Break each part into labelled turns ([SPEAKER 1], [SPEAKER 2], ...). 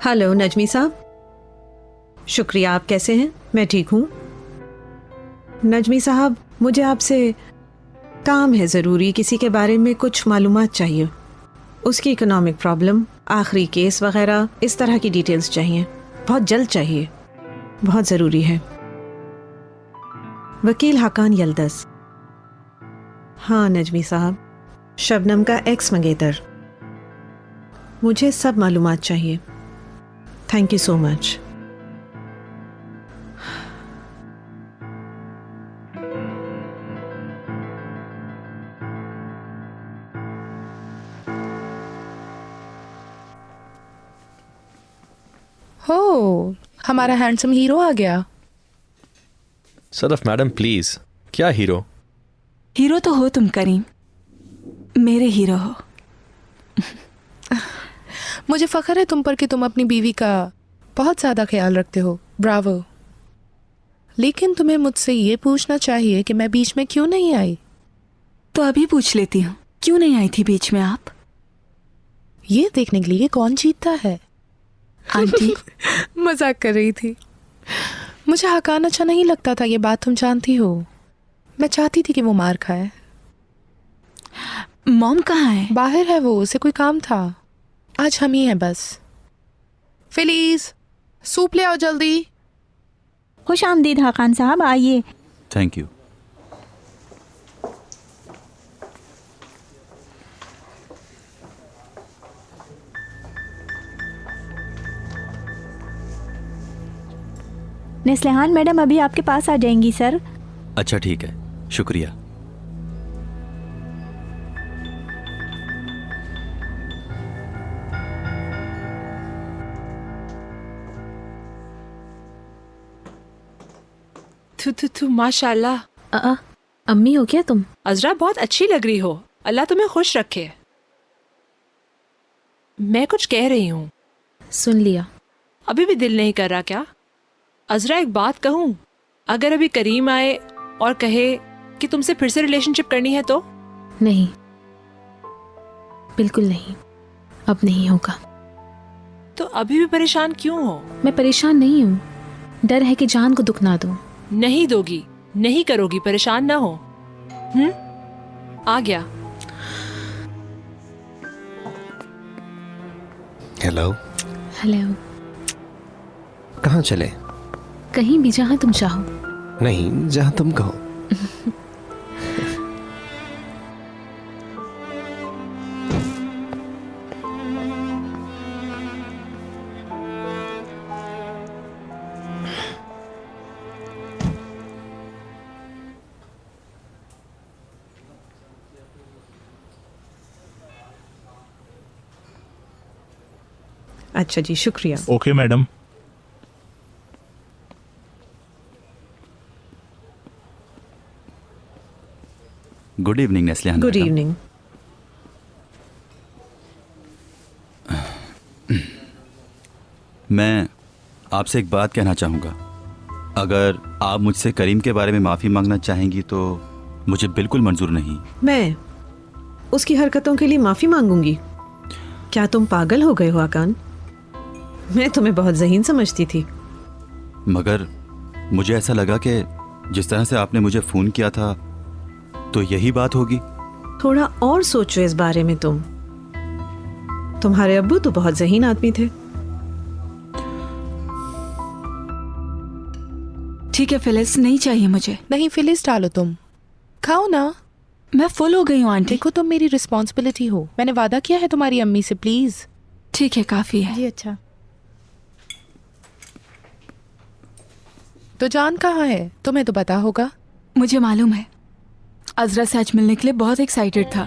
[SPEAKER 1] Hello Najmi साहब, शुक्रिया। आप कैसे हैं? मैं ठीक हूँ। नजमी साहब, मुझे आपसे काम है ज़रूरी, किसी के बारे में कुछ मालूमात चाहिए। उसकी इकोनॉमिक प्रॉब्लम, आखिरी केस वगैरह, इस तरह की डिटेल्स चाहिए। बहुत जल्द चाहिए, बहुत ज़रूरी है। वकील हाकान यल्दस। हाँ नजमी साहब, शबनम का एक्स मंगेतर। मुझे सब मालूमात चाहिए। Thank you so much.
[SPEAKER 2] हो, हमारा हैंडसम हीरो आ गया।
[SPEAKER 3] सदफ मैडम प्लीज, क्या हीरो?
[SPEAKER 4] हीरो तो हो तुम करीम, मेरे हीरो हो।
[SPEAKER 2] मुझे फख्र है तुम पर कि तुम अपनी बीवी का बहुत ज़्यादा ख्याल रखते हो। ब्रावो। लेकिन तुम्हें मुझसे ये पूछना चाहिए कि मैं बीच में क्यों नहीं आई।
[SPEAKER 4] तो अभी पूछ लेती हूँ, क्यों नहीं आई थी बीच में आप?
[SPEAKER 2] ये देखने के लिए कौन जीतता है।
[SPEAKER 4] आंटी
[SPEAKER 2] मजाक कर रही थी। मुझे हकान अच्छा नहीं लगता था, ये बात तुम जानती हो। मैं चाहती थी कि वो मार खाए।
[SPEAKER 4] मॉम कहाँ है?
[SPEAKER 2] बाहर है वो, उसे कोई काम था। आज हम ही हैं बस। फिलीज, सूप ले आओ जल्दी।
[SPEAKER 5] खुश आमदीद हाकान साहब, आइए।
[SPEAKER 6] Thank you.
[SPEAKER 5] नेस्लिहान मैडम अभी आपके पास आ जाएंगी सर।
[SPEAKER 6] अच्छा ठीक है, शुक्रिया।
[SPEAKER 7] थू माशाल्लाह।
[SPEAKER 1] अम्मी हो क्या तुम?
[SPEAKER 7] अजरा बहुत अच्छी लग रही हो, अल्लाह तुम्हें खुश रखे। मैं कुछ कह रही हूँ।
[SPEAKER 1] सुन लिया।
[SPEAKER 7] अभी भी दिल नहीं कर रहा क्या? अजरा एक बात कहूँ, अगर अभी करीम आए और कहे कि तुमसे फिर से रिलेशनशिप करनी है तो?
[SPEAKER 1] नहीं, बिल्कुल नहीं, अब नहीं होगा।
[SPEAKER 7] तो अभी भी परेशान क्यों हो?
[SPEAKER 1] मैं परेशान नहीं हूँ, डर है कि जान को दुख ना दूं।
[SPEAKER 7] नहीं दोगी, नहीं करोगी, परेशान ना हो। आ गया।
[SPEAKER 8] हेलो।
[SPEAKER 1] हेलो।
[SPEAKER 8] कहाँ चले?
[SPEAKER 1] कहीं भी, जहाँ तुम चाहो।
[SPEAKER 8] नहीं, जहाँ तुम कहो।
[SPEAKER 1] अच्छा जी, शुक्रिया।
[SPEAKER 9] Okay madam.
[SPEAKER 6] Good evening Neslihan.
[SPEAKER 1] Good evening.
[SPEAKER 6] मैं आपसे एक बात कहना चाहूँगा। अगर आप मुझसे करीम के बारे में माफ़ी मांगना चाहेंगी तो मुझे बिल्कुल मंजूर नहीं।
[SPEAKER 1] मैं उसकी हरकतों के लिए माफी मांगूंगी? क्या तुम पागल हो गए हो आकान? मैं तुम्हें बहुत ज़हीन समझती थी।
[SPEAKER 6] मगर मुझे ऐसा लगा कि जिस तरह से आपने मुझे फ़ोन किया था तो यही बात होगी।
[SPEAKER 1] थोड़ा और सोचो इस बारे में। तुम्हारे अब्बू तो बहुत ज़हीन आदमी थे।
[SPEAKER 4] ठीक है फिलिस, नहीं चाहिए मुझे।
[SPEAKER 2] नहीं फिलिस, डालो तुम, खाओ ना।
[SPEAKER 4] मैं फुल हो गई हूँ आंटी।
[SPEAKER 2] देखो तुम मेरी रिस्पॉन्सिबिलिटी हो, मैंने वादा किया है तुम्हारी अम्मी से। प्लीज।
[SPEAKER 4] ठीक है, काफी है।
[SPEAKER 5] जी अच्छा।
[SPEAKER 2] तो जान कहाँ है? तुम्हें तो पता होगा।
[SPEAKER 4] मुझे मालूम है, अजरा से आज मिलने के लिए बहुत एक्साइटेड था।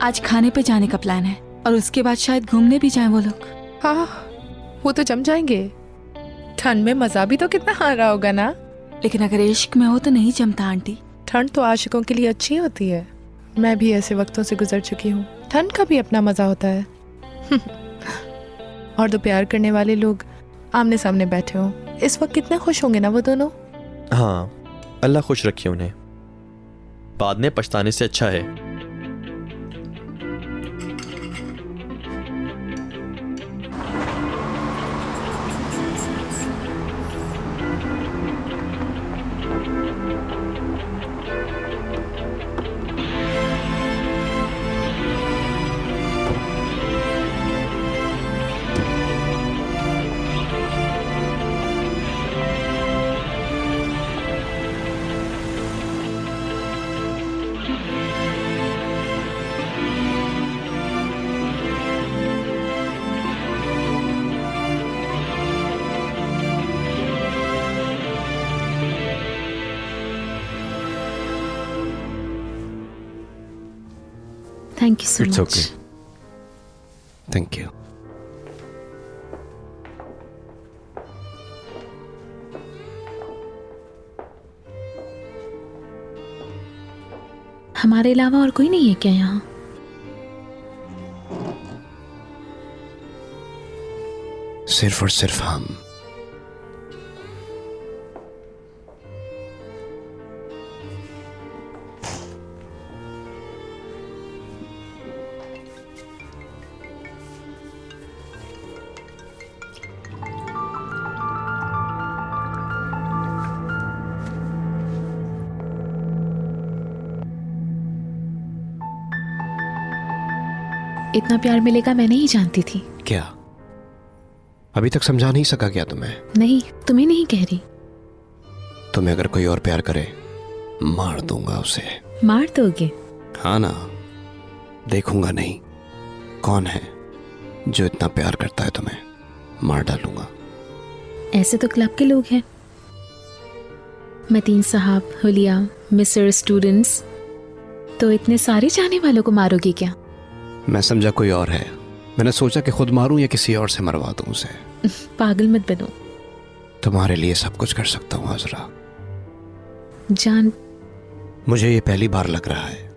[SPEAKER 4] आज खाने पे जाने का प्लान है और उसके बाद शायद घूमने भी जाएं वो लोग।
[SPEAKER 2] हाँ, वो तो जम जाएंगे। ठंड में मजा भी तो कितना आ रहा होगा ना।
[SPEAKER 4] लेकिन अगर इश्क में हो तो नहीं जमता आंटी।
[SPEAKER 2] ठंड तो आशिकों के लिए अच्छी होती है। मैं भी ऐसे वक्तों से गुजर चुकी हूँ। ठंड का भी अपना मजा होता है। और तो प्यार करने वाले लोग आमने सामने बैठे हों, इस वक्त कितने खुश होंगे ना वो दोनों।
[SPEAKER 3] हाँ, अल्लाह खुश रखे उन्हें। बाद में पछताने से अच्छा है।
[SPEAKER 9] Thank you so
[SPEAKER 8] it's
[SPEAKER 9] much.
[SPEAKER 8] Okay. Thank you.
[SPEAKER 9] हमारे अलावा और कोई नहीं है क्या यहाँ?
[SPEAKER 8] सिर्फ और सिर्फ हम।
[SPEAKER 9] इतना प्यार मिलेगा मैं नहीं जानती थी।
[SPEAKER 8] क्या अभी तक समझा नहीं सका क्या तुम्हें?
[SPEAKER 9] नहीं, तुम्हें नहीं कह रही।
[SPEAKER 8] तुम्हें अगर कोई और प्यार करे मार दूंगा उसे।
[SPEAKER 9] मार दोगे?
[SPEAKER 8] हाँ ना, देखूंगा नहीं कौन है जो इतना प्यार करता है तुम्हें, मार डालूंगा।
[SPEAKER 9] ऐसे तो क्लब के लोग हैं, मतीन साहब, हुलिया, मिस्टर स्टूडेंट्स। तो इतने सारे चाहने वालों को मारोगे क्या?
[SPEAKER 8] मैं समझा कोई और है। मैंने सोचा कि खुद मारूं या किसी और से मरवा दूं उसे।
[SPEAKER 9] पागल मत बनो।
[SPEAKER 8] तुम्हारे लिए सब कुछ कर सकता हूं अज़रा।
[SPEAKER 9] जान,
[SPEAKER 8] मुझे ये पहली बार लग रहा है।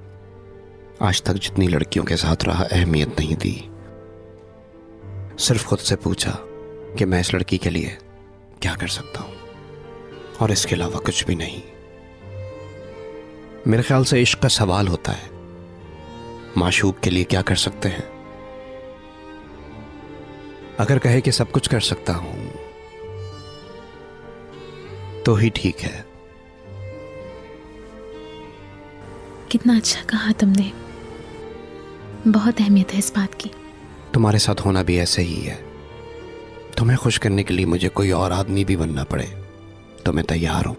[SPEAKER 8] आज तक जितनी लड़कियों के साथ रहा अहमियत नहीं दी, सिर्फ खुद से पूछा कि मैं इस लड़की के लिए क्या कर सकता हूं, और इसके अलावा कुछ भी नहीं। मेरे ख्याल से इश्क का सवाल होता है, माशूक के लिए क्या कर सकते हैं। अगर कहे कि सब कुछ कर सकता हूं तो ही ठीक है।
[SPEAKER 9] कितना अच्छा कहा तुमने। बहुत अहमियत है इस बात की।
[SPEAKER 8] तुम्हारे साथ होना भी ऐसे ही है। तुम्हें खुश करने के लिए मुझे कोई और आदमी भी बनना पड़े तो मैं तैयार हूं।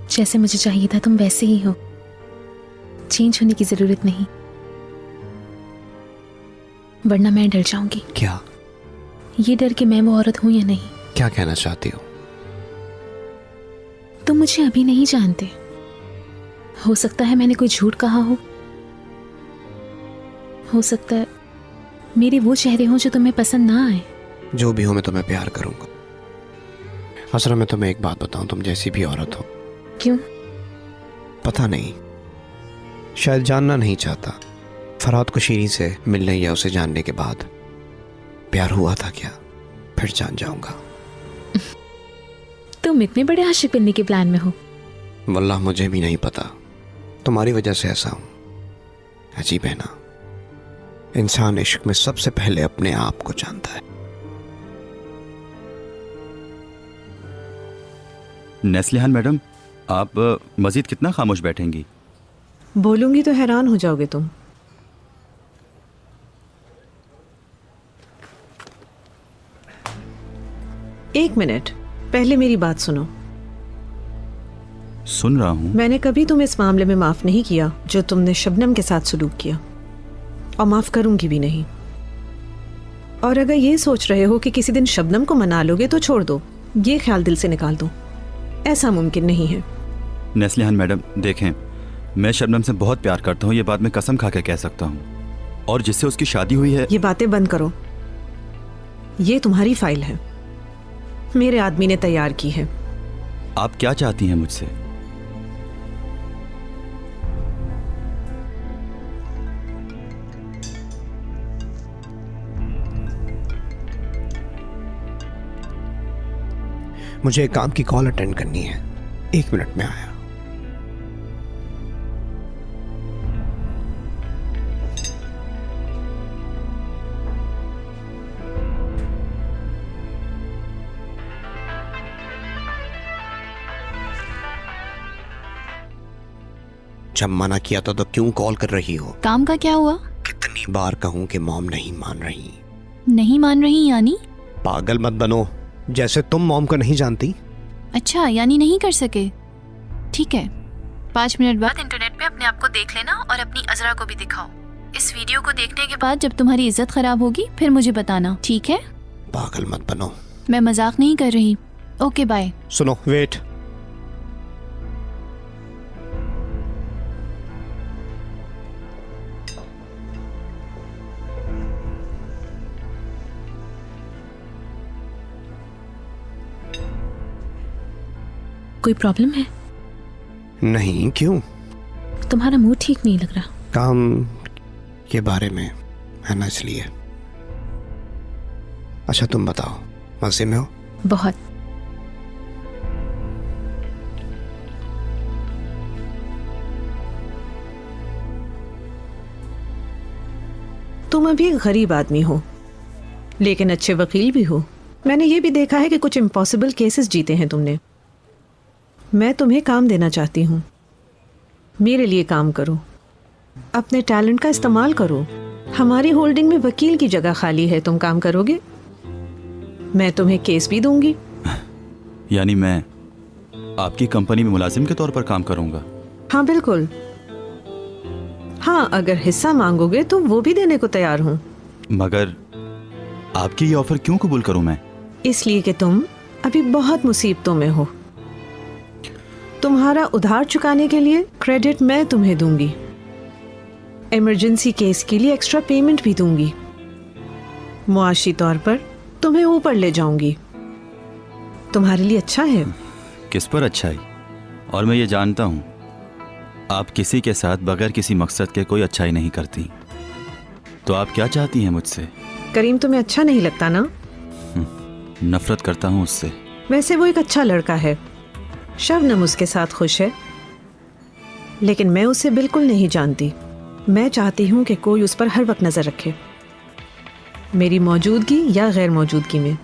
[SPEAKER 9] जैसे मुझे चाहिए था तुम वैसे ही हो, चेंज होने की जरूरत नहीं, वरना मैं डर जाऊंगी।
[SPEAKER 8] क्या?
[SPEAKER 9] ये डर कि मैं वो औरत हूं या नहीं।
[SPEAKER 8] क्या कहना चाहती हो?
[SPEAKER 9] तुम मुझे अभी नहीं जानते। हो सकता है मैंने कोई झूठ कहा हो सकता है मेरे वो चेहरे हों जो तुम्हें पसंद ना आए।
[SPEAKER 8] जो भी हो, मैं तुम्हें प्यार करूंगा। अज़रा, मैं तुम्हें एक बात बताऊं, तुम जैसी भी औरत हो।
[SPEAKER 9] क्यों?
[SPEAKER 8] पता नहीं, शायद जानना नहीं चाहता। फराद को शीरी से मिलने या उसे जानने के बाद प्यार हुआ था क्या, फिर जान जाऊंगा।
[SPEAKER 9] तुम इतने बड़े आशिक बनने के प्लान में हो?
[SPEAKER 8] वल्लाह मुझे भी नहीं पता, तुम्हारी वजह से ऐसा हूं। अजीब है ना, इंसान इश्क में सबसे पहले अपने आप को जानता है।
[SPEAKER 6] नेस्लिहान मैडम, आप मजीद कितना खामोश बैठेंगी?
[SPEAKER 1] बोलूंगी तो हैरान हो जाओगे तुम। एक मिनट, पहले मेरी बात सुनो।
[SPEAKER 6] सुन रहा हूं।
[SPEAKER 1] मैंने कभी तुम्हें इस मामले में माफ नहीं किया जो तुमने शबनम के साथ सलूक किया, और माफ करूंगी भी नहीं। और अगर ये सोच रहे हो कि किसी दिन शबनम को मना लोगे तो छोड़ दो, ये ख्याल दिल से निकाल दो। ऐसा मुमकिन नहीं है।
[SPEAKER 6] नेस्लिहान मैडम, देखें, मैं शबनम से बहुत प्यार करता हूं, ये बात मैं कसम खा के कह सकता हूं। और जिससे उसकी शादी हुई है।
[SPEAKER 1] ये बातें बंद करो। ये तुम्हारी फाइल है, मेरे आदमी ने तैयार की है।
[SPEAKER 6] आप क्या चाहती हैं मुझसे?
[SPEAKER 8] मुझे एक काम की कॉल अटेंड करनी है, 1 मिनट में आया। जब मना किया था तो क्यों कॉल कर रही हो?
[SPEAKER 4] काम का क्या हुआ?
[SPEAKER 8] कितनी बार कहूं कि मॉम नहीं मान रही।
[SPEAKER 4] नहीं मान रही यानी?
[SPEAKER 8] पागल मत बनो, जैसे तुम मॉम को नहीं जानती।
[SPEAKER 4] अच्छा, यानी नहीं कर सके। ठीक है, 5 मिनट बाद इंटरनेट पे अपने आप को देख लेना और अपनी अज़रा को भी दिखाओ। इस वीडियो को देखने के बाद जब तुम्हारी इज्जत खराब होगी फिर मुझे बताना, ठीक है?
[SPEAKER 8] पागल मत बनो।
[SPEAKER 4] मैं मजाक नहीं कर रही। Okay bye.
[SPEAKER 8] सुनो, वेट।
[SPEAKER 9] कोई प्रॉब्लम है?
[SPEAKER 8] नहीं, क्यों?
[SPEAKER 9] तुम्हारा मूड ठीक नहीं लग रहा।
[SPEAKER 8] काम के बारे में है ना, इसलिए। अच्छा तुम बताओ, मजे में हो?
[SPEAKER 9] बहुत।
[SPEAKER 1] तुम अभी एक गरीब आदमी हो, लेकिन अच्छे वकील भी हो। मैंने ये भी देखा है कि कुछ इम्पॉसिबल केसेस जीते हैं तुमने। मैं तुम्हें काम देना चाहती हूँ। मेरे लिए काम करो, अपने टैलेंट का इस्तेमाल करो। हमारी होल्डिंग में वकील की जगह खाली है, तुम काम करोगे? मैं तुम्हें केस भी दूंगी।
[SPEAKER 6] यानी मैं आपकी कंपनी में मुलाजिम के तौर पर काम करूंगा?
[SPEAKER 1] हाँ बिल्कुल। हाँ, अगर हिस्सा मांगोगे तो वो भी देने को तैयार हूँ।
[SPEAKER 6] मगर आपकी ये ऑफर क्यों कबूल करूं मैं?
[SPEAKER 1] इसलिए कि तुम अभी बहुत मुसीबतों में हो। तुम्हारा उधार चुकाने के लिए क्रेडिट मैं तुम्हें दूंगी। इमरजेंसी केस के लिए एक्स्ट्रा पेमेंट भी दूंगी। मुआशी तौर पर तुम्हें ऊपर ले जाऊंगी। तुम्हारे लिए अच्छा है?
[SPEAKER 6] किस पर अच्छाई? और मैं ये जानता हूं आप किसी के साथ बगैर किसी मकसद के कोई अच्छाई नहीं करती। तो आप क्या चाहती हैं मुझसे?
[SPEAKER 1] करीम तुम्हें अच्छा नहीं लगता ना?
[SPEAKER 6] नफरत करता हूं उससे।
[SPEAKER 1] वैसे वो एक अच्छा लड़का है। शबनम उसके साथ खुश है, लेकिन मैं उसे बिल्कुल नहीं जानती। मैं चाहती हूँ कि कोई उस पर हर वक्त नजर रखे, मेरी मौजूदगी या गैर मौजूदगी में।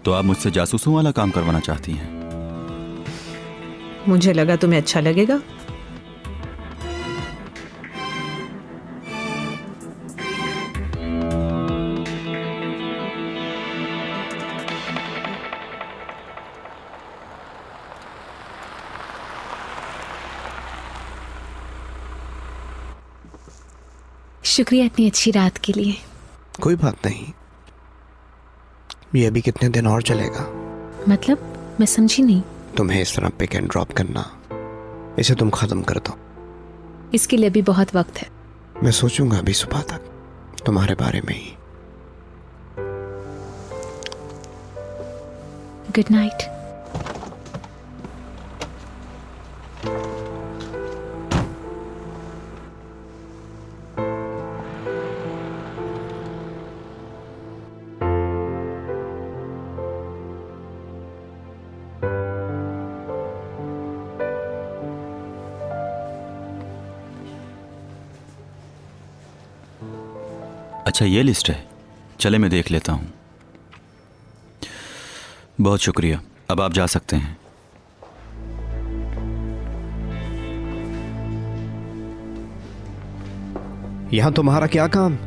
[SPEAKER 6] तो आप मुझसे जासूसों वाला काम करवाना चाहती हैं?
[SPEAKER 1] मुझे लगा तुम्हें अच्छा लगेगा।
[SPEAKER 9] शुक्रिया इतनी अच्छी रात के लिए।
[SPEAKER 8] कोई बात नहीं, ये अभी कितने दिन और चलेगा?
[SPEAKER 9] मतलब मैं समझी नहीं।
[SPEAKER 8] तुम्हें इस तरह पिक एंड ड्रॉप करना, इसे तुम खत्म कर दो।
[SPEAKER 9] इसके लिए भी बहुत वक्त है।
[SPEAKER 8] मैं सोचूंगा अभी सुबह तक तुम्हारे बारे में ही।
[SPEAKER 9] Good night.
[SPEAKER 6] अच्छा ये लिस्ट है, चले मैं देख लेता हूं। बहुत शुक्रिया, अब आप जा सकते हैं।
[SPEAKER 8] यहां तुम्हारा क्या काम?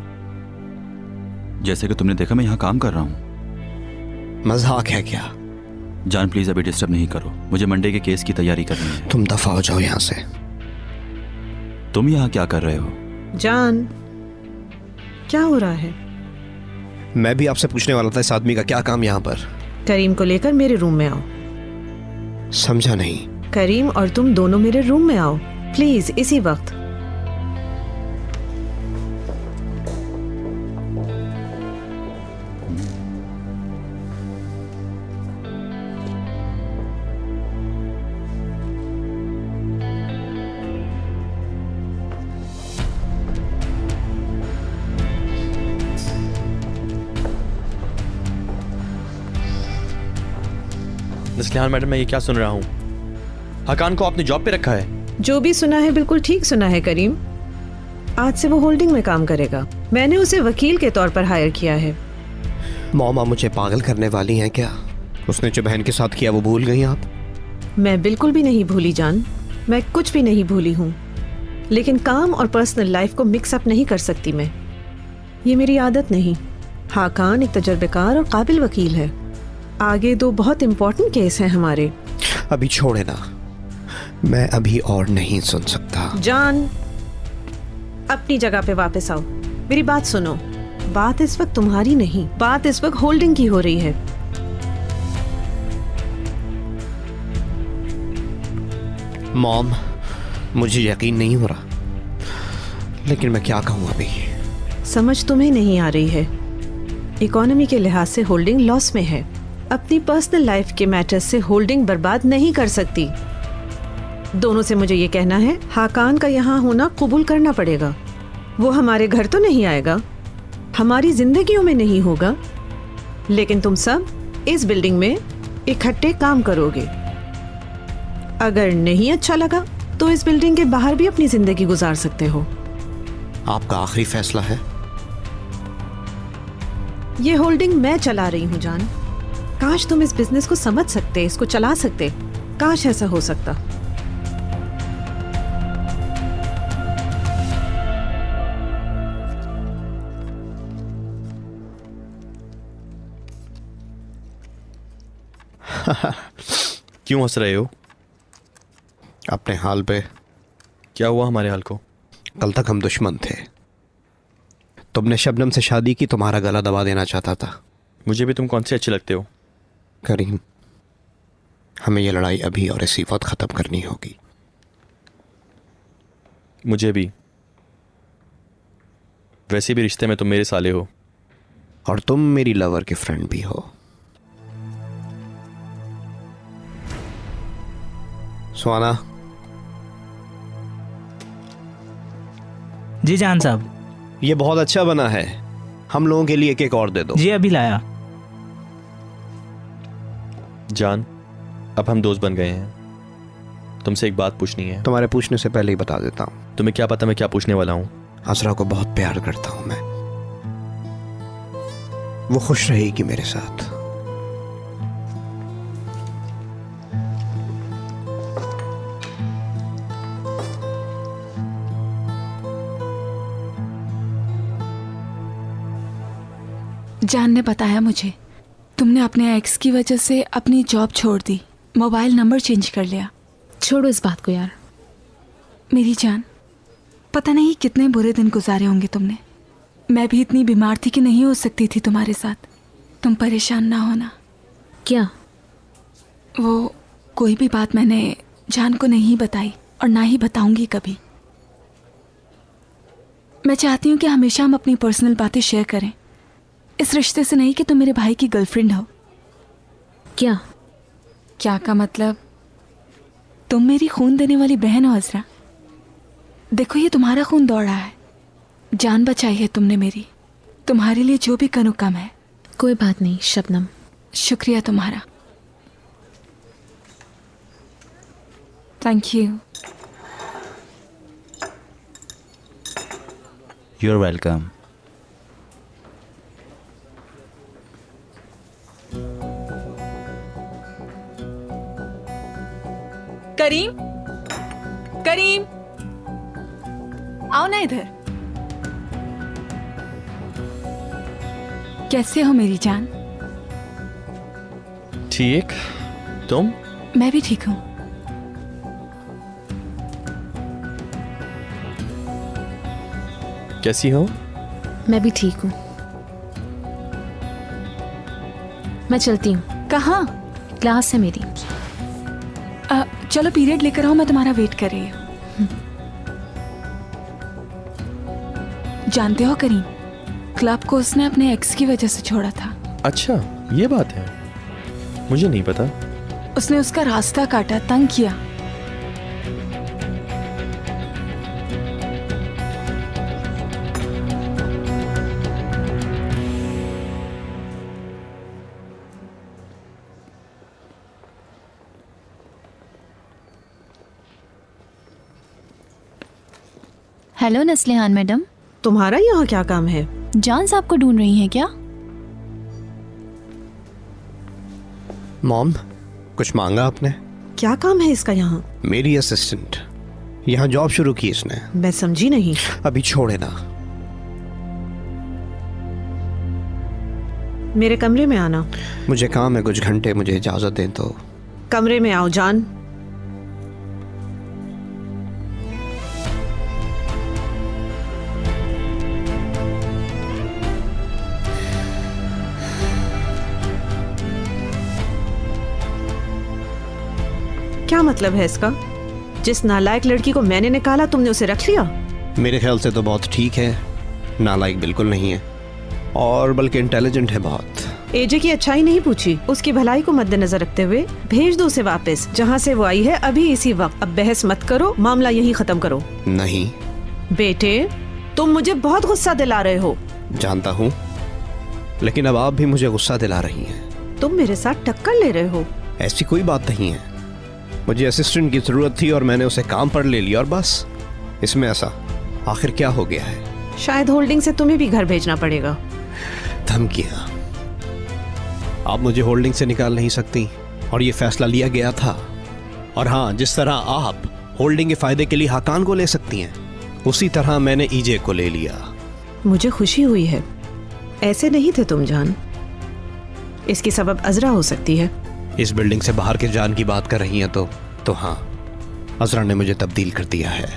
[SPEAKER 6] जैसे कि तुमने देखा मैं यहां काम कर रहा हूं।
[SPEAKER 8] मजाक है क्या?
[SPEAKER 6] जान प्लीज अभी डिस्टर्ब नहीं करो, मुझे मंडे के केस की तैयारी करनी है।
[SPEAKER 8] तुम दफा हो जाओ यहां से।
[SPEAKER 6] तुम यहां क्या कर रहे हो?
[SPEAKER 1] जान, क्या हो रहा है?
[SPEAKER 8] मैं भी आपसे पूछने वाला था, इस आदमी का क्या काम यहां पर?
[SPEAKER 1] करीम को लेकर मेरे रूम में आओ।
[SPEAKER 8] समझा नहीं।
[SPEAKER 1] करीम और तुम दोनों मेरे रूम में आओ प्लीज, इसी वक्त।
[SPEAKER 3] नस्लिहान मैडम, मैं ये क्या सुन रहा हूँ? हकान को आपने जॉब पे रखा है?
[SPEAKER 1] जो भी सुना है बिल्कुल ठीक सुना है करीम। आज से वो होल्डिंग में काम करेगा। मैंने उसे वकील के तौर पर हायर किया है।
[SPEAKER 8] मॉमा मुझे पागल करने वाली हैं क्या? उसने जो बहन के साथ किया वो भूल गई आप?
[SPEAKER 1] मैं बिल्कुल भी नहीं भूली जान, मैं कुछ भी नहीं भूली हूँ। लेकिन काम और पर्सनल लाइफ को मिक्सअप नहीं कर सकती मैं, ये मेरी आदत नहीं। हाकान एक तजर्बेकार और काबिल वकील है। आगे 2 बहुत इंपॉर्टेंट केस हैं हमारे।
[SPEAKER 8] अभी छोड़े ना, मैं अभी और नहीं सुन सकता।
[SPEAKER 1] जान, अपनी जगह पे वापस आओ। मेरी बात सुनो। बात इस वक्त तुम्हारी नहीं, बात इस वक्त होल्डिंग की हो रही है।
[SPEAKER 8] मॉम, मुझे यकीन नहीं हो रहा, लेकिन मैं क्या कहूँ अभी?
[SPEAKER 1] समझ तुम्हें नहीं आ रही है। इकोनॉमी के लिहाज से होल्डिंग लॉस में है। अपनी पर्सनल लाइफ के मैटर्स से होल्डिंग बर्बाद नहीं कर सकती। दोनों से मुझे ये कहना है, हाकान का यहाँ होना कबूल करना पड़ेगा। वो हमारे घर तो नहीं आएगा, हमारी जिंदगियों में नहीं होगा, लेकिन तुम सब इस बिल्डिंग में इकट्ठे काम करोगे। अगर नहीं अच्छा लगा तो इस बिल्डिंग के बाहर भी अपनी जिंदगी गुजार सकते हो।
[SPEAKER 8] आपका आखिरी फैसला है?
[SPEAKER 1] ये होल्डिंग मैं चला रही हूँ जान। काश तुम इस बिजनेस को समझ सकते, इसको चला सकते। काश ऐसा हो सकता।
[SPEAKER 3] क्यों हंस रहे हो?
[SPEAKER 8] अपने हाल पे।
[SPEAKER 3] क्या हुआ हमारे हाल को?
[SPEAKER 8] कल तक हम दुश्मन थे। तुमने शबनम से शादी की, तुम्हारा गला दबा देना चाहता था।
[SPEAKER 3] मुझे भी तुम कौन से अच्छे लगते हो?
[SPEAKER 8] करीम, हमें ये लड़ाई अभी और इसी वक्त ख़त्म करनी होगी।
[SPEAKER 3] मुझे भी। वैसे भी रिश्ते में तुम मेरे साले हो।
[SPEAKER 8] और तुम मेरी लवर के फ्रेंड भी हो। सुहाना।
[SPEAKER 10] जी जान साहब।
[SPEAKER 8] ये बहुत अच्छा बना है, हम लोगों के लिए एक और दे दो।
[SPEAKER 10] जी अभी लाया।
[SPEAKER 3] जान, अब हम दोस्त बन गए हैं। तुमसे एक बात पूछनी है।
[SPEAKER 8] तुम्हारे पूछने से पहले ही बता देता हूँ।
[SPEAKER 3] तुम्हें क्या पता मैं क्या पूछने वाला हूँ?
[SPEAKER 8] अज़रा को बहुत प्यार करता हूँ मैं। वो खुश रहेगी मेरे साथ।
[SPEAKER 11] जान ने बताया मुझे, तुमने अपने एक्स की वजह से अपनी जॉब छोड़ दी, मोबाइल नंबर चेंज कर लिया।
[SPEAKER 9] छोड़ो इस बात को यार।
[SPEAKER 11] मेरी जान, पता नहीं कितने बुरे दिन गुजारे होंगे तुमने। मैं भी इतनी बीमार थी कि नहीं हो सकती थी तुम्हारे साथ। तुम परेशान ना होना।
[SPEAKER 9] क्या?
[SPEAKER 11] वो कोई भी बात मैंने जान को नहीं बताई और ना ही बताऊंगी कभी। मैं चाहती हूँ कि हमेशा हम अपनी पर्सनल बातें शेयर करें, इस रिश्ते से नहीं कि तुम मेरे भाई की गर्लफ्रेंड हो।
[SPEAKER 9] क्या?
[SPEAKER 11] क्या का मतलब? तुम मेरी खून देने वाली बहन हो अज़रा। देखो ये तुम्हारा खून दौड़ रहा है। जान बचाई है तुमने मेरी। तुम्हारे लिए जो भी करूँ कम है।
[SPEAKER 9] कोई बात नहीं शबनम।
[SPEAKER 11] शुक्रिया तुम्हारा। Thank you.
[SPEAKER 6] You are welcome.
[SPEAKER 11] Karim, Karim, आओ ना इधर। कैसे हो मेरी जान?
[SPEAKER 3] ठीक। तुम?
[SPEAKER 11] मैं भी ठीक हूँ।
[SPEAKER 3] कैसी हो?
[SPEAKER 9] मैं भी ठीक हूँ। मैं चलती हूँ।
[SPEAKER 11] कहाँ?
[SPEAKER 9] क्लास है मेरी।
[SPEAKER 11] चलो पीरियड लेकर आओ, मैं तुम्हारा वेट कर रही हूँ। जानते हो करीम, क्लब को उसने अपने एक्स की वजह से छोड़ा था।
[SPEAKER 3] अच्छा, ये बात है, मुझे नहीं पता।
[SPEAKER 11] उसने उसका रास्ता काटा, तंग किया।
[SPEAKER 4] Hello Neslihan madam.
[SPEAKER 1] तुम्हारा यहाँ क्या काम है?
[SPEAKER 4] जान साहब को ढूंढ रही हैं क्या?
[SPEAKER 8] मॉम, कुछ मांगा आपने?
[SPEAKER 1] क्या काम है इसका यहाँ?
[SPEAKER 8] मेरी असिस्टेंट, यहाँ जॉब शुरू की इसने।
[SPEAKER 1] मैं समझी नहीं।
[SPEAKER 8] अभी छोड़े ना।
[SPEAKER 1] मेरे कमरे में आना।
[SPEAKER 8] मुझे काम है, कुछ घंटे मुझे इजाजत दें तो।
[SPEAKER 1] कमरे में आओ जान। क्या मतलब है इसका? जिस नालायक लड़की को मैंने निकाला तुमने उसे रख लिया?
[SPEAKER 8] मेरे ख्याल से तो बहुत ठीक है। नालायक बिल्कुल नहीं है, और बल्कि इंटेलिजेंट है बहुत।
[SPEAKER 1] एजे की अच्छाई नहीं पूछी, उसकी भलाई को मद्देनजर रखते हुए भेज दो उसे वापस जहाँ से वो आई है अभी इसी वक्त। अब बहस मत करो, मामला यहीं खत्म करो।
[SPEAKER 8] नहीं।
[SPEAKER 1] बेटे तुम मुझे बहुत गुस्सा दिला रहे हो।
[SPEAKER 8] जानता हूँ, लेकिन अब आप भी मुझे गुस्सा दिला रही हैं।
[SPEAKER 1] तुम मेरे साथ टक्कर ले रहे हो।
[SPEAKER 8] ऐसी कोई बात नहीं है। मुझे असिस्टेंट की जरूरत थी और मैंने उसे काम पर ले लिया और बस। इसमें ऐसा आखिर क्या हो गया है?
[SPEAKER 1] शायद होल्डिंग से तुम्हें भी घर भेजना पड़ेगा।
[SPEAKER 8] धमकियां। आप मुझे होल्डिंग से निकाल नहीं सकती और ये फैसला लिया गया था। और हाँ, जिस तरह आप होल्डिंग के फायदे के लिए हाकान को ले सकती हैं, उसी तरह मैंने ईजे को ले लिया।
[SPEAKER 1] मुझे खुशी हुई है। ऐसे नहीं थे तुम जान। इसकी सबब अजरा हो सकती है।
[SPEAKER 8] इस बिल्डिंग से बाहर के जान की बात कर रही हैं तो हाँ, अजरा ने मुझे तब्दील कर दिया है,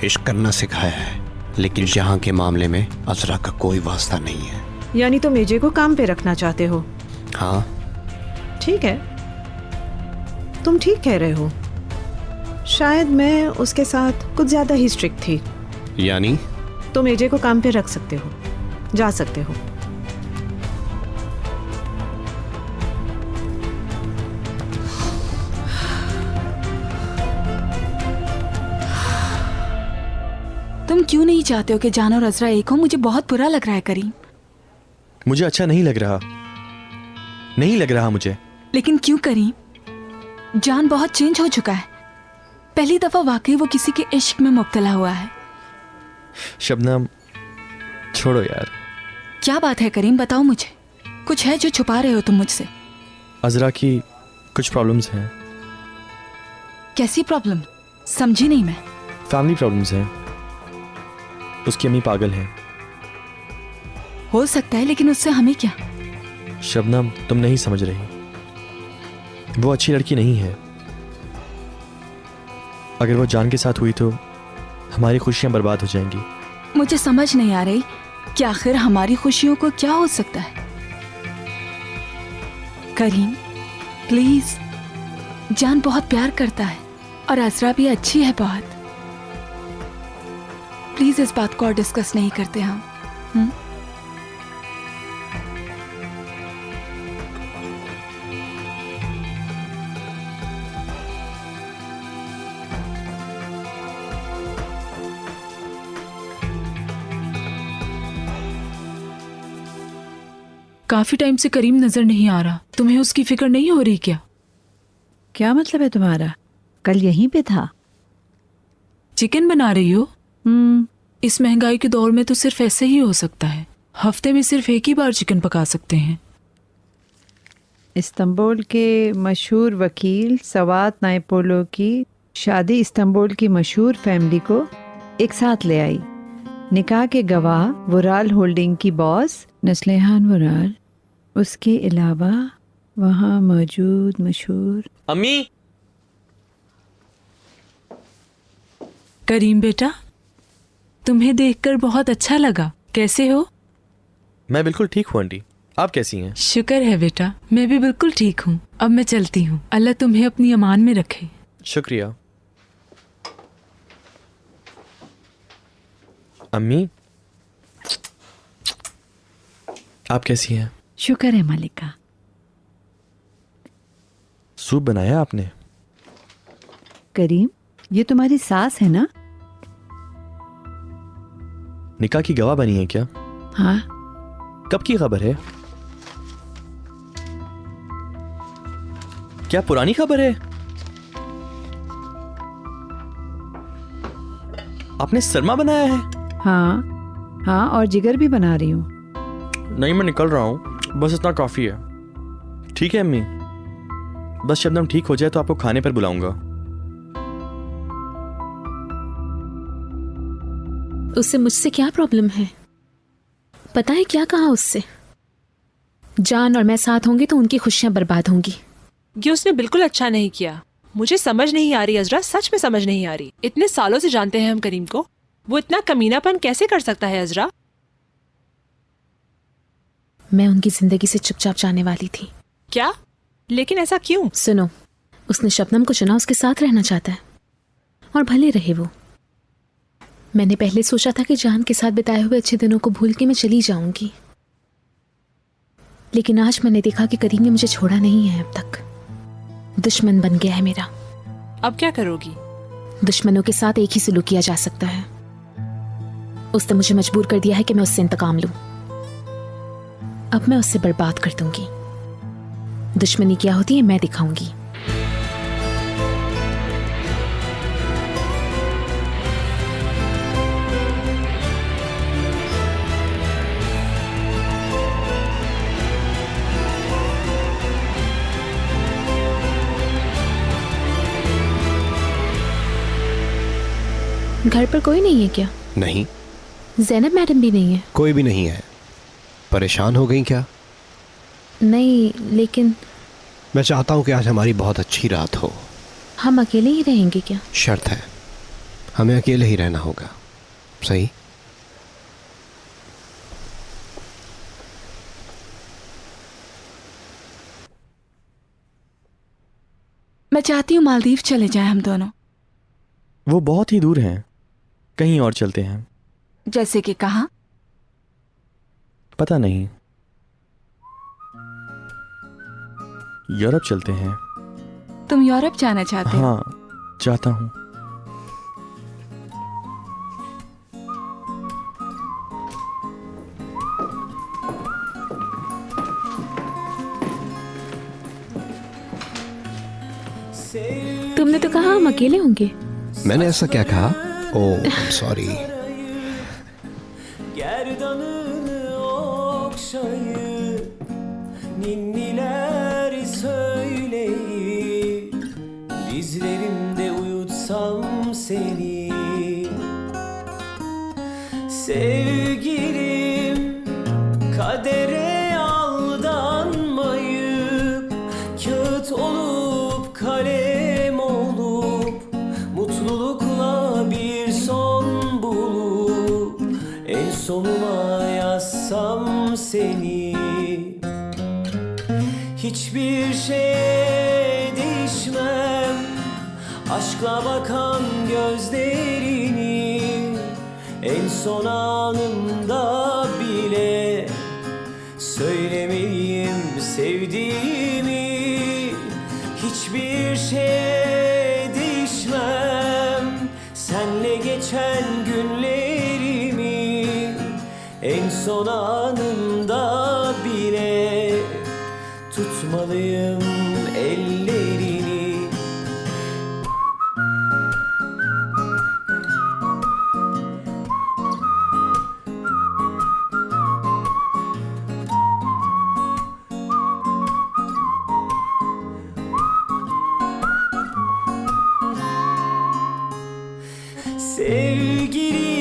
[SPEAKER 8] इश्क करना सिखाया है, लेकिन यहाँ के मामले में अजरा का कोई वास्ता नहीं है।
[SPEAKER 1] यानी तुम एजे को काम पे रखना चाहते हो?
[SPEAKER 8] हाँ।
[SPEAKER 1] ठीक है, तुम ठीक कह रहे हो। शायद मैं उसके साथ कुछ ज्यादा ही स्ट्रिक्ट थी।
[SPEAKER 8] यानी
[SPEAKER 1] तुम एजे को काम पे रख सकते हो, जा सकते हो।
[SPEAKER 11] तुम क्यों नहीं चाहते हो कि जान और अजरा एक हो? मुझे बहुत बुरा लग रहा है करीम।
[SPEAKER 3] मुझे अच्छा नहीं लग रहा, नहीं लग रहा मुझे।
[SPEAKER 11] लेकिन क्यों करीम? जान बहुत चेंज हो चुका है। पहली दफा वाकई वो किसी के इश्क में मुब्तला हुआ है।
[SPEAKER 3] शबनम छोड़ो यार।
[SPEAKER 11] क्या बात है करीम, बताओ मुझे। कुछ है जो छुपा रहे हो तुम मुझसे?
[SPEAKER 3] अजरा की कुछ प्रॉब्लम्स हैं।
[SPEAKER 11] कैसी प्रॉब्लम? समझी नहीं मैं।
[SPEAKER 3] फैमिली प्रॉब्लम्स हैं। उसकी अम्मी पागल है।
[SPEAKER 11] हो सकता है, लेकिन उससे हमें क्या?
[SPEAKER 3] शबनम तुम नहीं समझ रही, वो अच्छी लड़की नहीं है। अगर वो जान के साथ हुई तो हमारी खुशियां बर्बाद हो जाएंगी।
[SPEAKER 11] मुझे समझ नहीं आ रही कि आखिर हमारी खुशियों को क्या हो सकता है। करीम प्लीज, जान बहुत प्यार करता है और अजरा भी अच्छी है बहुत। प्लीज इस बात को और डिस्कस नहीं करते हम।
[SPEAKER 7] काफी टाइम से करीम नजर नहीं आ रहा। तुम्हें उसकी फिक्र नहीं हो रही क्या?
[SPEAKER 10] क्या मतलब है तुम्हारा? कल यहीं पे था।
[SPEAKER 7] चिकन बना रही हो? इस महंगाई के दौर में तो सिर्फ ऐसे ही हो सकता है। हफ्ते में सिर्फ एक ही बार चिकन पका सकते हैं।
[SPEAKER 10] इस्तांबुल के मशहूर वकील सवात नाइपोलो की शादी इस्तांबुल की मशहूर फैमिली को एक साथ ले आई। निकाह के गवाह वुराल होल्डिंग की बॉस नस्लेहान वुराल, उसके अलावा वहाँ मौजूद मशहूर।
[SPEAKER 3] अम्मी।
[SPEAKER 7] करीम बेटा, तुम्हें देखकर बहुत अच्छा लगा। कैसे हो?
[SPEAKER 3] मैं बिल्कुल ठीक हूँ आंटी, आप कैसी हैं?
[SPEAKER 7] शुक्र है बेटा, मैं भी बिल्कुल ठीक हूँ। अब मैं चलती हूँ। अल्लाह तुम्हें अपनी अमान में रखे।
[SPEAKER 3] शुक्रिया। अम्मी आप कैसी हैं?
[SPEAKER 10] शुक्र है मलिका।
[SPEAKER 3] सूप बनाया आपने?
[SPEAKER 10] करीम, ये तुम्हारी सास है ना?
[SPEAKER 3] निकाह की गवाह बनी है क्या?
[SPEAKER 10] हाँ।
[SPEAKER 3] कब की खबर है? क्या पुरानी खबर है? आपने सरमा बनाया है?
[SPEAKER 10] हाँ हाँ, और जिगर भी बना रही हूँ।
[SPEAKER 3] नहीं, मैं निकल रहा हूँ, बस इतना काफी है। ठीक है अम्मी, बस शबनम ठीक हो जाए तो आपको खाने पर बुलाऊंगा।
[SPEAKER 9] उससे मुझसे क्या प्रॉब्लम है? पता है क्या कहा उससे? जान और मैं साथ होंगे तो उनकी खुशियां बर्बाद होंगी।
[SPEAKER 7] ये उसने बिल्कुल अच्छा नहीं किया। मुझे समझ नहीं आ रही अजरा, सच में समझ नहीं आ रही। इतने सालों से जानते हैं हम करीम को, वो इतना कमीनापन कैसे कर सकता है अजरा?
[SPEAKER 9] मैं उनकी जिंदगी से चुपचाप जाने वाली थी।
[SPEAKER 7] क्या? लेकिन ऐसा क्यों?
[SPEAKER 9] सुनो, उसने शबनम को चुना, उसके साथ रहना चाहता है और भले रहे वो। मैंने पहले सोचा था कि जान के साथ बिताए हुए अच्छे दिनों को भूल के मैं चली जाऊंगी, लेकिन आज मैंने देखा कि करीम ने मुझे छोड़ा नहीं है अब तक। दुश्मन बन गया है मेरा।
[SPEAKER 7] अब क्या करोगी?
[SPEAKER 9] दुश्मनों के साथ एक ही सलूक किया जा सकता है। उसने मुझे मजबूर कर दिया है कि मैं उससे इंतकाम लूं। अब मैं उससे बर्बाद कर दूंगी। दुश्मनी क्या होती है मैं दिखाऊंगी। घर पर कोई नहीं है क्या?
[SPEAKER 8] नहीं,
[SPEAKER 9] ज़ैनब मैडम भी नहीं है?
[SPEAKER 8] कोई भी नहीं है। परेशान हो गई क्या?
[SPEAKER 9] नहीं, लेकिन
[SPEAKER 8] मैं चाहता हूँ कि आज हमारी बहुत अच्छी रात हो।
[SPEAKER 9] हम अकेले ही रहेंगे क्या?
[SPEAKER 8] शर्त है, हमें अकेले ही रहना होगा। सही?
[SPEAKER 11] मैं चाहती हूँ मालदीव चले जाएं हम दोनों।
[SPEAKER 3] वो बहुत ही दूर हैं, कहीं और चलते हैं।
[SPEAKER 11] जैसे कि कहाँ?
[SPEAKER 3] पता नहीं, यूरोप चलते हैं।
[SPEAKER 11] तुम यूरोप जाना चाहते हो?
[SPEAKER 3] हाँ, चाहता हूँ।
[SPEAKER 9] तुमने तो कहा हम अकेले होंगे।
[SPEAKER 8] मैंने ऐसा क्या कहा? ओह, sorry.
[SPEAKER 12] Gerdanını okşayıp ninniler söyleyip dizlerimde uyutsam seni, sevgilim kadere aldanmayıp kağıt olup kalem olup mutlulukla bir son bulup en sonuma yazsam seni, hiçbir şeye değişmem aşkla bakan gözlerini, en son anımda bile söylemeliyim sevdiğimi, hiçbir şeye değişmem senle geçen günlerimi, en son anımda bile tutmalıyım ellerini.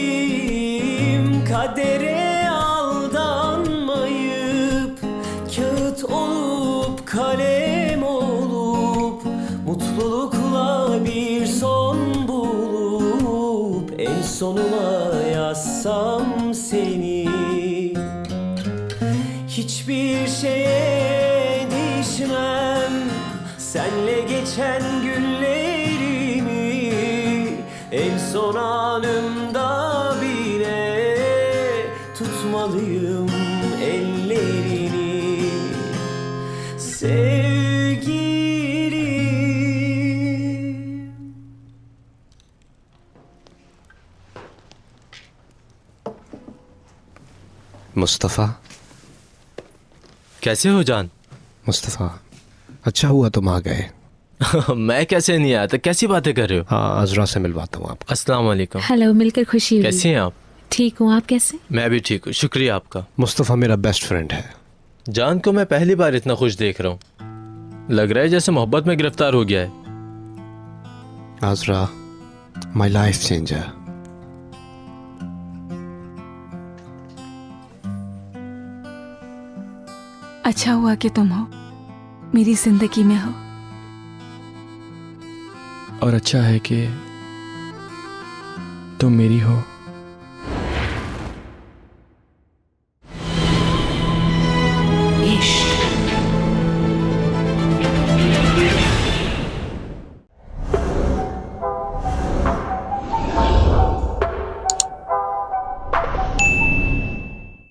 [SPEAKER 12] Sevgilim kadere aldanmayıp kağıt olup kalem olup mutlulukla bir son bulup en sonuma yazsam seni, hiçbir şeye değişmem senle geçen günlerimi, en son anımda bile tutmalıyım ellerini, sevgilim.
[SPEAKER 8] Mustafa.
[SPEAKER 13] कैसे हो जान?
[SPEAKER 8] मुस्तफ़ा, अच्छा हुआ तुम आ गए।
[SPEAKER 13] मैं कैसे नहीं आया? तो कैसी बातें कर रहे हो?
[SPEAKER 8] हाँ, अज़रा से मिलवाता हूँ आपको।
[SPEAKER 13] अस्सलाम वालेकुम।
[SPEAKER 9] हेलो, मिलकर खुशी हुई।
[SPEAKER 13] कैसी हैं आप?
[SPEAKER 9] ठीक हूँ, आप कैसे?
[SPEAKER 13] मैं भी ठीक हूँ, शुक्रिया आपका।
[SPEAKER 8] मुस्तफ़ा मेरा बेस्ट फ्रेंड है।
[SPEAKER 13] जान को मैं पहली बार इतना खुश देख रहा हूँ, लग रहा है जैसे मोहब्बत में गिरफ्तार हो गया है।
[SPEAKER 8] Azra, my life changer.
[SPEAKER 11] अच्छा हुआ कि तुम हो, मेरी जिंदगी में हो।
[SPEAKER 3] और अच्छा है कि तुम मेरी हो।